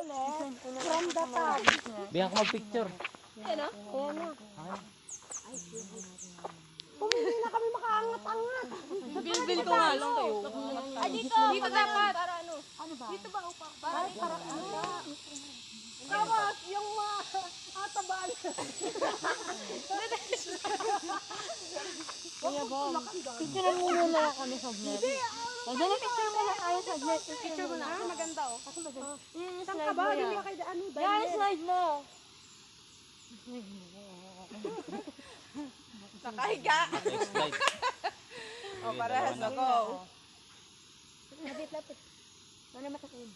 From the top. Bihan ko mag-picture. Ayan na. Okay. Pumili na kami makaangat-angat. Bil ko nga lang kayo. Dito dapat. Para ano? Ano ba? Dito ba upang? Para tapos yung atabal. Kuya Bong, picture muna kami sa vlog. Dali, picture muna tayo sa vlog. Picture muna. Maganda oh. Saan ka ba? Hindi ka kayo ano? Yan, slide mo. Nakahiga. Next slide. O, parehas ako. Lapit. Mana masakit?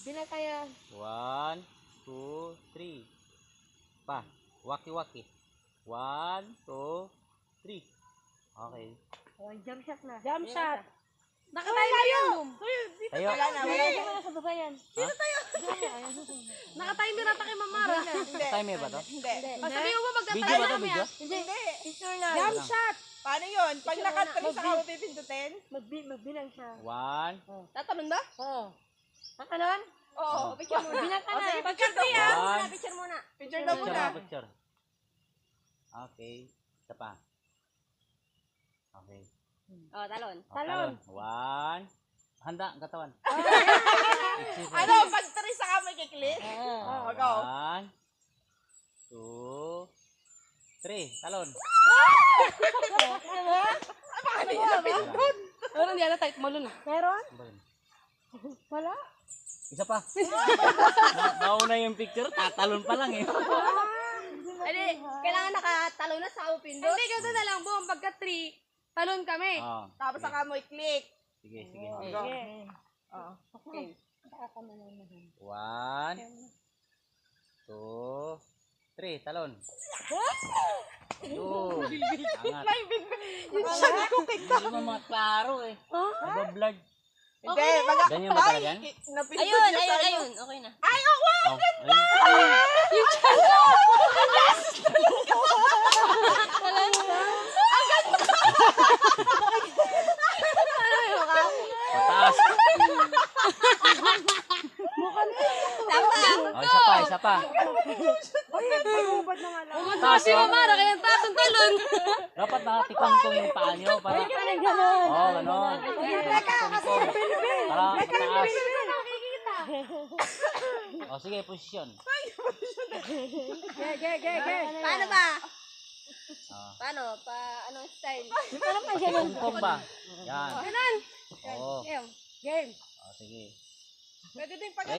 Bila kaya. 1, 2, 3. Pa. Waki-waki. 1, 2, 3. Okay. Jump shot na. Jump shot. Nakatayo tayo. Tayo. Wala na. Dito na sa baba yan. Dito tayo. Nakatimer ata kay Mamara. Timer ba to? Hindi. Sabi mo Video magdatayo ba to? kami Video? Hindi. Picture na. Jump shot. Paano yun? Pag nakatalis ako, pipindutin? Magbilang siya. 1, Tatanong ba? Oo. Nakanon? Oo. Picture muna. Bilang ka O, na. sige, picture daw. One. Picture muna. Picture daw muna. picture. Okay. Isa pa. Okay. Oh, talon. Talon. 1. Handa ang katawan. Ano? Pag talis ako, may kiklik? Oh, go. 1, 2, 3. Talon. Meron di ala tight malo na. Meron? Wala? Isa pa. Nauna yung picture, tatalon pa lang eh. Hindi, kailangan nakatalon na sa upindot. Hindi, ganito na lang, buong pagka 3, talon kami. Oh, Tapos saka mo i-click. sige. Go. Okay. 1, 2, 3. Talon. Yun. Angat. Yung sabi ko kay Hindi mo mga klaro eh. Nag-vlog. Hindi. Ganyan ba talaga? Napindot niya sa ano. Okay na. Ay, oh, wow! Pataas. Oh, isa pa. Taas Si oh. Mamara, kaya tatong talon. Dapat nakatikong-kong yung paa nyo para... Oo, ganon. Nakatikong-kong. Para taas. O, sige, posisyon. Paano ba? Oh. Paano? Anong style? Tikong-kong ba? Yan. Ganon. Oo. Game. O, sige. Pwede din pag